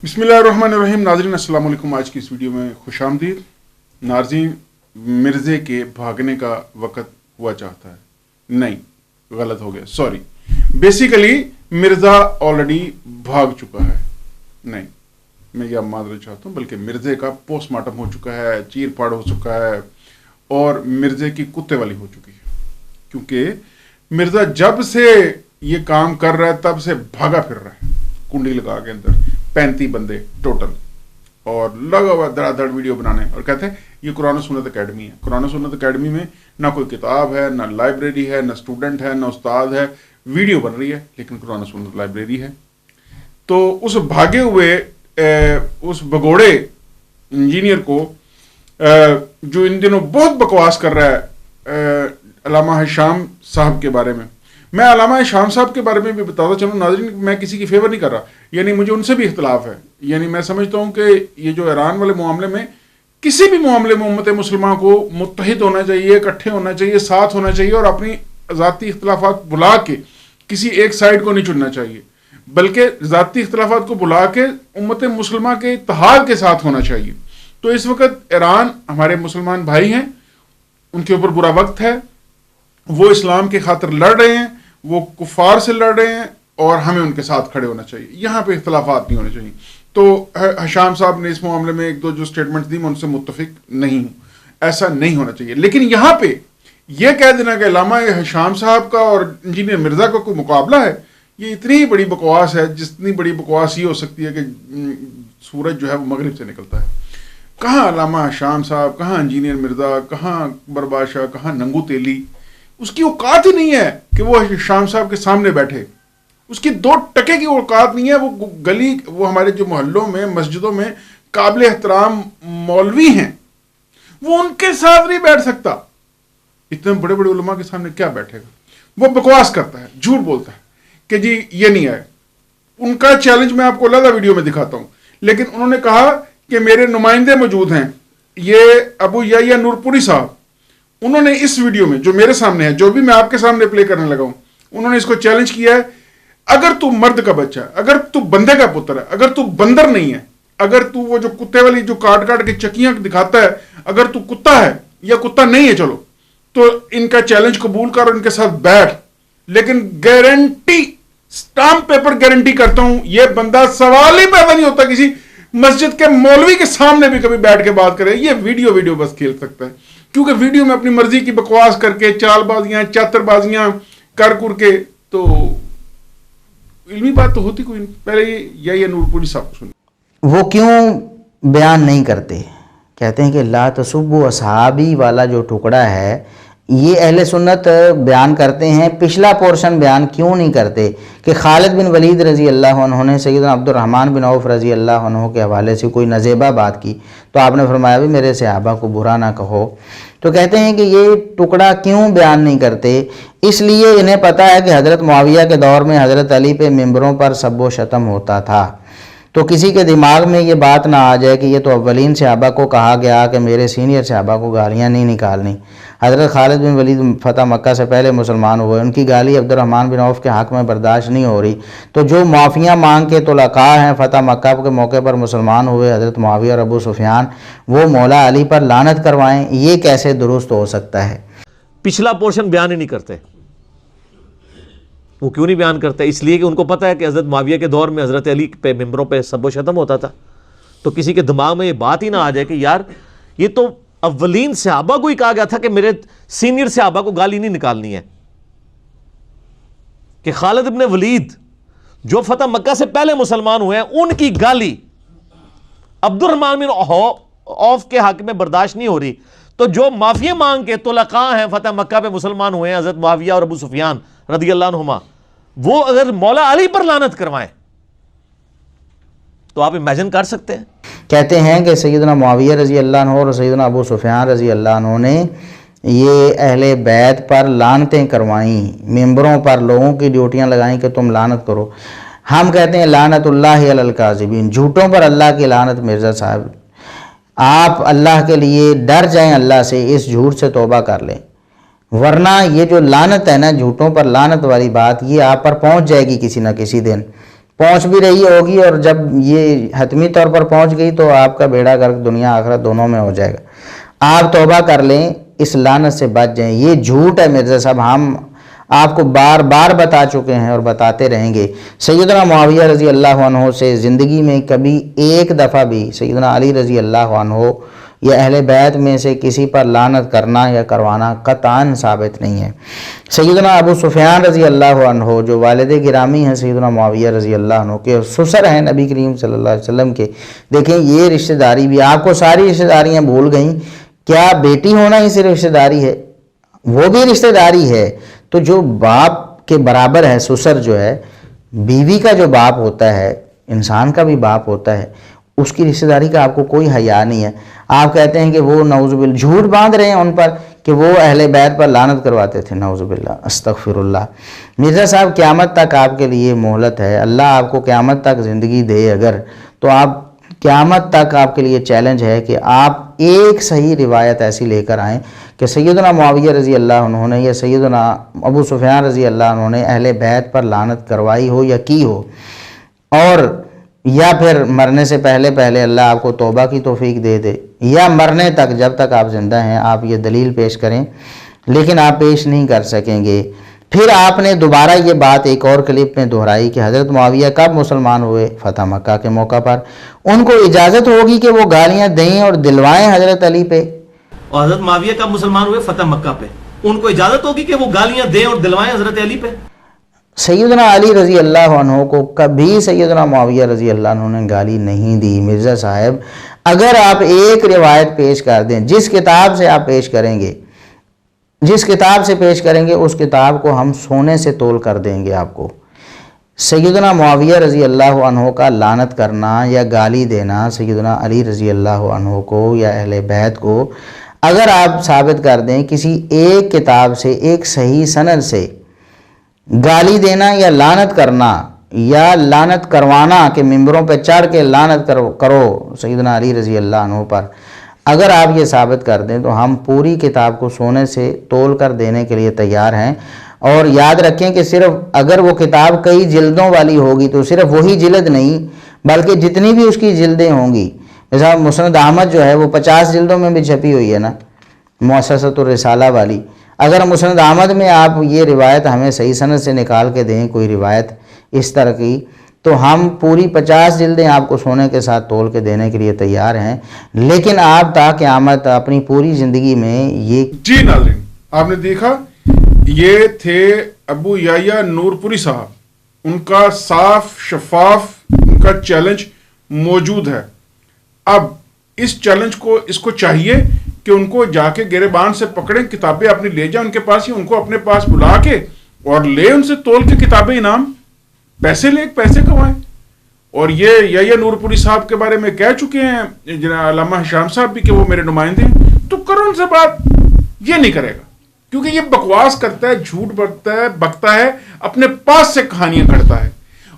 बिस्मिल्लाहिर्रहमानिर्रहीम। नाज़रीन अस्सलाम वालेकुम। आज की इस वीडियो में खुश आमदीद। नाज़रीन, मिर्ज़े के भागने का वक़्त हुआ चाहता है, नहीं, गलत हो गया, सॉरी। बेसिकली मिर्ज़ा ऑलरेडी भाग चुका है, नहीं, मैं यह मानना चाहता हूँ, बल्कि मिर्ज़े का पोस्टमार्टम हो चुका है, चीर फाड़ हो चुका है और मिर्ज़े की कुत्ते वाली हो चुकी है। क्योंकि मिर्ज़ा जब से ये काम कर रहा है तब से भागा फिर रहा है, कुंडी लगा के अंदर 35 बंदे टोटल, और लगा हुआ धड़ाधड़ वीडियो बनाने, और कहते हैं ये कुरान और सुन्नत अकेडमी है। कुरान और सुन्नत अकेडमी में ना कोई किताब है, ना लाइब्रेरी है, ना स्टूडेंट है, ना उस्ताद है, वीडियो बन रही है, लेकिन कुरान और सुन्नत लाइब्रेरी है। तो उस भागे हुए उस भगोड़े इंजीनियर को जो इन दिनों बहुत बकवास कर रहा है अल्लामा हिशाम साहब के बारे में, मैं अल्लामा हिशाम साहब के बारे में भी बताता चलूँ। नाज़रीन, मैं किसी की फेवर नहीं कर रहा, यानी मुझे उनसे भी इख्तलाफ है। यानी मैं समझता हूँ कि ये जो ईरान वाले मामले में, किसी भी मामले में उम्मत मुसलमान को मुत्तहिद होना चाहिए, इकट्ठे होना चाहिए, साथ होना चाहिए, और अपनी ज़ाती इख्तलाफात भुला के किसी एक साइड को नहीं चुनना चाहिए, बल्कि ज़ाती इख्तलाफात को भुला के उम्मत मुसलमान के इत्तेहाद के साथ होना चाहिए। तो इस वक्त ईरान हमारे मुसलमान भाई हैं, उनके ऊपर बुरा वक्त है, वो इस्लाम के खातिर लड़ रहे हैं, वो कुफार से लड़ रहे हैं, और हमें उनके साथ खड़े होना चाहिए, यहाँ पे इख्तलाफात नहीं होने चाहिए। तो हिशाम साहब ने इस मामले में एक दो जो स्टेटमेंट्स दी, मैं उनसे मुत्तफिक नहीं हूँ, ऐसा नहीं होना चाहिए। लेकिन यहाँ पे ये कह देना कि अल्लामा हिशाम साहब का और इंजीनियर मिर्ज़ा का कोई मुकाबला है, ये इतनी बड़ी बकवास है जितनी बड़ी बकवास ये हो सकती है कि सूरज जो है वो मगरिब से निकलता है। कहाँ अल्लामा हिशाम साहब, कहाँ इंजीनियर मिर्ज़ा, कहाँ अकबर बादशाह, कहाँ नंगू तेली, उसकी औकात ही नहीं है कि वो हिशाम साहब के सामने बैठे, उसकी 2 टके की औकात नहीं है। वो गली, वो हमारे जो मोहल्लों में, मस्जिदों में काबिल एहतराम मौलवी हैं, वो उनके साथ नहीं बैठ सकता। इतने बड़े बड़े उलमा के सामने क्या बैठेगा? वो बकवास करता है, झूठ बोलता है कि जी ये नहीं आए। उनका चैलेंज मैं आपको अलग वीडियो में दिखाता हूं, लेकिन उन्होंने कहा कि मेरे नुमाइंदे मौजूद हैं, ये अबू याह्या नूरपुरी साहब, उन्होंने इस वीडियो में जो मेरे सामने है, जो भी मैं आपके सामने प्ले करने लगा हूं, उन्होंने इसको चैलेंज किया है, अगर तू मर्द का बच्चा है, अगर तू बंदे का पुत्र है, अगर तू बंदर नहीं है, अगर तू वो जो कुत्ते वाली जो काट काट के चकियां दिखाता है, अगर तू कुत्ता है या कुत्ता नहीं है, चलो तो इनका चैलेंज कबूल कर और इनके साथ बैठ। लेकिन गारंटी, स्टाम्प पेपर गारंटी करता हूं, यह बंदा सवाल ही पैदा नहीं होता किसी मस्जिद के मौलवी के सामने भी कभी बैठ के बात करे। ये वीडियो बस खेल सकता है, क्योंकि वीडियो में अपनी मर्जी की बकवास करके, चालबाजियां, चातरबाजियां कर के, तो इल्मी बात तो होती कोई नहीं। पहले ये नूरपुरी साहब सुन, वो क्यों बयान नहीं करते? कहते हैं कि ला तसुब्बु असहाबी वाला जो टुकड़ा है, ये अहले सुन्नत बयान करते हैं। पिछला पोर्शन बयान क्यों नहीं करते कि खालिद बिन वलीद रज़ी अल्लाह अन्हु ने सैयदना अब्दुर्रहमान बिन औफ रज़ी अल्लाह अन्हु के हवाले से कोई नज़ेबा बात की, तो आपने फरमाया भी मेरे सहाबा को बुरा ना कहो। तो कहते हैं कि ये टुकड़ा क्यों बयान नहीं करते? इसलिए इन्हें पता है कि हज़रत मुआविया के दौर में हज़रत अली पे मिंबरों पर सब्ब व शतम होता था, तो किसी के दिमाग में ये बात ना आ जाए कि ये तो अव्वलीन सहाबा को कहा गया कि मेरे सीनियर सहाबा को गालियाँ नहीं निकालनी। हज़रत खालिद बिन वलीद फ़तह मक्का से पहले मुसलमान हुए, उनकी गाली अब्दुर्रहमान बिन औफ के हक़ में बर्दाश्त नहीं हो रही, तो जो माफ़ियाँ मांग के तुलक़ा हैं फ़तह मक्का के मौके पर मुसलमान हुए हज़रत मुआविया और अबू सुफियान, वो मौला अली पर लानत करवाएँ, ये कैसे दुरुस्त हो सकता है? पिछला पोर्शन बयान ही नहीं करते। वो क्यों नहीं बयान करते? इसलिए कि उनको पता है कि हज़रत मुआविया के दौर में हज़रत अली पे मिंबरों पे सब्ब व शतम होता था, तो किसी के दिमाग में ये बात ही ना आ जाए कि यार ये तो अव्वलीन सहाबा को ही कहा गया था कि मेरे सीनियर सहाबा को गाली नहीं निकालनी है। कि खालिद इब्न वलीद जो फतह मक्का से पहले मुसलमान हुए हैं, उनकी गाली अब्दुर्रहमान बिन औफ के हक में बर्दाश्त नहीं हो रही, तो जो माफिया मांग के तुलक़ा हैं फतह मक्का पे मुसलमान हुए हैं हज़रत मुआविया और अबू सुफियान रज़ी अल्लाह अन्हुमा, वो अगर मौला अली पर लानत करवाएं तो आप इमेजिन कर सकते हैं। कहते हैं कि सैयदना मुआविया रज़ी अल्लाह अन्हु और सैयदना अबू सुफियान रज़ी अल्लाह अन्हु ने ये अहले बैत पर लानतें करवाईं, मेंबरों पर लोगों की ड्यूटियां लगाईं कि तुम लानत करो। हम कहते हैं लानतुल्लाहि अलल काज़िबीन, झूठों पर अल्लाह की लानत। मिर्ज़ा साहब, आप अल्लाह के लिए डर जाएं, अल्लाह से इस झूठ से तौबा कर लें, वरना ये जो लानत है ना, झूठों पर लानत वाली बात, ये आप पर पहुंच जाएगी किसी न किसी दिन। پہنچ بھی رہی ہوگی، اور جب یہ حتمی طور پر پہنچ گئی تو آپ کا بیڑا گرک دنیا آخرت دونوں میں ہو جائے گا۔ آپ توبہ کر لیں، اس لعنت سے بچ جائیں۔ یہ جھوٹ ہے مرزا صاحب، ہم آپ کو بار بار بتا چکے ہیں اور بتاتے رہیں گے۔ سیدنا معاویہ رضی اللہ عنہ سے زندگی میں کبھی ایک دفعہ بھی سیدنا علی رضی اللہ عنہ یا اہل بیت میں سے کسی پر لعنت کرنا یا کروانا قطعاً ثابت نہیں ہے۔ سیدنا ابو سفیان رضی اللہ عنہ جو والد گرامی ہیں سیدنا معاویہ رضی اللہ عنہ کے، اور سسر ہیں نبی کریم صلی اللہ علیہ وسلم کے، دیکھیں یہ رشتہ داری بھی آپ کو ساری رشتہ داریاں بھول گئیں۔ کیا بیٹی ہونا ہی صرف رشتہ داری ہے؟ وہ بھی رشتہ داری ہے۔ تو جو باپ کے برابر ہے، سسر جو ہے، بیوی کا جو باپ ہوتا ہے، انسان کا بھی باپ ہوتا ہے، اس کی رشتہ داری کا آپ کو کوئی حیا نہیں ہے۔ آپ کہتے ہیں کہ وہ نعوذ باللہ جھوٹ باندھ رہے ہیں ان پر کہ وہ اہل بیت پر لعنت کرواتے تھے، نعوذ باللہ، استغفر اللہ۔ مرزا صاحب قیامت تک آپ کے لیے مہلت ہے، اللہ آپ کو قیامت تک زندگی دے اگر، تو آپ قیامت تک آپ کے لیے چیلنج ہے کہ آپ ایک صحیح روایت ایسی لے کر آئیں کہ سیدنا معاویہ رضی اللہ عنہ نے یا سیدنا ابو سفیان رضی اللہ عنہ نے اہل بیت پر لعنت کروائی ہو یا کی ہو، اور یا پھر مرنے سے پہلے پہلے اللہ آپ کو توبہ کی توفیق دے دے، یا مرنے تک جب تک آپ زندہ ہیں آپ یہ دلیل پیش کریں، لیکن آپ پیش نہیں کر سکیں گے۔ پھر آپ نے دوبارہ یہ بات ایک اور کلپ میں دہرائی کہ حضرت معاویہ کب مسلمان ہوئے؟ فتح مکہ کے موقع پر۔ ان کو اجازت ہوگی کہ وہ گالیاں دیں اور دلوائیں حضرت علی پہ؟ اور حضرت معاویہ کب مسلمان ہوئے؟ فتح مکہ پہ۔ ان کو اجازت ہوگی کہ وہ گالیاں دیں اور دلوائیں حضرت علی پہ؟ سیدنا علی رضی اللہ عنہ کو کبھی سیدنا معاویہ رضی اللہ عنہ نے گالی نہیں دی۔ مرزا صاحب اگر آپ ایک روایت پیش کر دیں، جس کتاب سے آپ پیش کریں گے، جس کتاب سے پیش کریں گے اس کتاب کو ہم سونے سے تول کر دیں گے آپ کو۔ سیدنا معاویہ رضی اللہ عنہ کا لعنت کرنا یا گالی دینا سیدنا علی رضی اللہ عنہ کو یا اہل بیت کو اگر آپ ثابت کر دیں کسی ایک کتاب سے، ایک صحیح سند سے، گالی دینا یا لعنت کرنا یا لعنت کروانا کہ ممبروں پہ چڑھ کے لعنت کرو سیدنا علی رضی اللہ عنہ پر، اگر آپ یہ ثابت کر دیں تو ہم پوری کتاب کو سونے سے تول کر دینے کے لیے تیار ہیں۔ اور یاد رکھیں کہ صرف اگر وہ کتاب کئی جلدوں والی ہوگی تو صرف وہی جلد نہیں بلکہ جتنی بھی اس کی جلدیں ہوں گی، جیسا مسند احمد جو ہے وہ 50 جلدوں میں بھی چھپی ہوئی ہے نا، مؤسسۃ الرسالہ والی۔ اگر مسند احمد میں آپ یہ روایت ہمیں صحیح سند سے نکال کے دیں، کوئی روایت اس طرح کی، تو ہم پوری 50 جلدیں آپ کو سونے کے ساتھ تول کے دینے کے لیے تیار ہیں۔ لیکن آپ تا قیامت اپنی پوری زندگی میں یہ جی ناظرین، آپ نے دیکھا یہ تھے ابو یحییٰ نور پوری صاحب، ان کا صاف شفاف ان کا چیلنج موجود ہے۔ اب اس چیلنج کو اس کو چاہیے کہ ان کو جا کے گریبان سے پکڑیں، کتابیں اپنی لے جائیں ان کے پاس، ہی ان کو اپنے پاس بلا کے اور لے ان سے تول کے کتابیں انعام، پیسے لے پیسے کمائیں۔ اور یہ یحییٰ نور پوری صاحب کے بارے میں کہہ چکے ہیں جناب علامہ ہشام صاحب بھی کہ وہ میرے نمائندے ہیں، تو کرو ان سے بات۔ یہ نہیں کرے گا کیونکہ یہ بکواس کرتا ہے، جھوٹ بکتا ہے، اپنے پاس سے کہانیاں گھڑتا ہے۔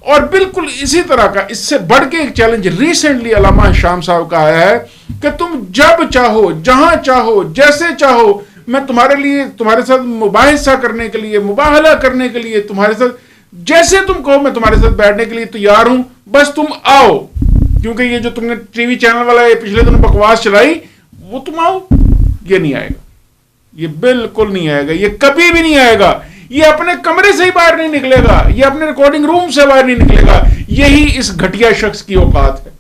اور بالکل اسی طرح کا اس سے بڑھ کے ایک چیلنج ریسنٹلی علامہ ہشام صاحب کا آیا ہے کہ تم جب چاہو، جہاں چاہو، جیسے چاہو، میں تمہارے ساتھ مباحثہ کرنے کے لیے، مباہلہ کرنے کے لیے، تمہارے ساتھ جیسے تم کہو میں تمہارے ساتھ بیٹھنے کے لیے تیار ہوں، بس تم آؤ۔ کیونکہ یہ جو تم نے ٹی وی چینل والا یہ پچھلے دنوں بکواس چلائی، وہ تم آؤ۔ یہ نہیں آئے گا، یہ بالکل نہیں آئے گا، یہ کبھی بھی نہیں آئے گا۔ یہ اپنے کمرے سے ہی باہر نہیں نکلے گا، یہ اپنے ریکارڈنگ روم سے باہر نہیں نکلے گا۔ یہی اس گھٹیا شخص کی اوقات ہے۔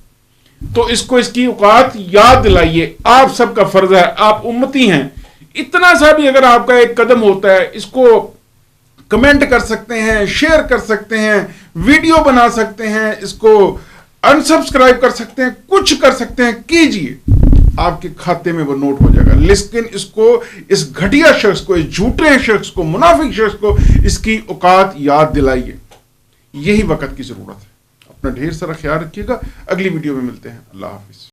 تو اس کو اس کی اوقات یاد دلائیے، آپ سب کا فرض ہے، آپ امتی ہیں۔ اتنا سا بھی اگر آپ کا ایک قدم ہوتا ہے، اس کو کمنٹ کر سکتے ہیں، شیئر کر سکتے ہیں، ویڈیو بنا سکتے ہیں، اس کو انسبسکرائب کر سکتے ہیں، کچھ کر سکتے ہیں، کیجئے، آپ کے کھاتے میں وہ نوٹ ہو جائے گا۔ لیکن اس کو، اس گھٹیا شخص کو، اس جھوٹے شخص کو، منافق شخص کو اس کی اوقات یاد دلائیے۔ یہی وقت کی ضرورت ہے۔ اپنا ڈھیر سارا خیال رکھیے گا، اگلی ویڈیو میں ملتے ہیں۔ اللہ حافظ۔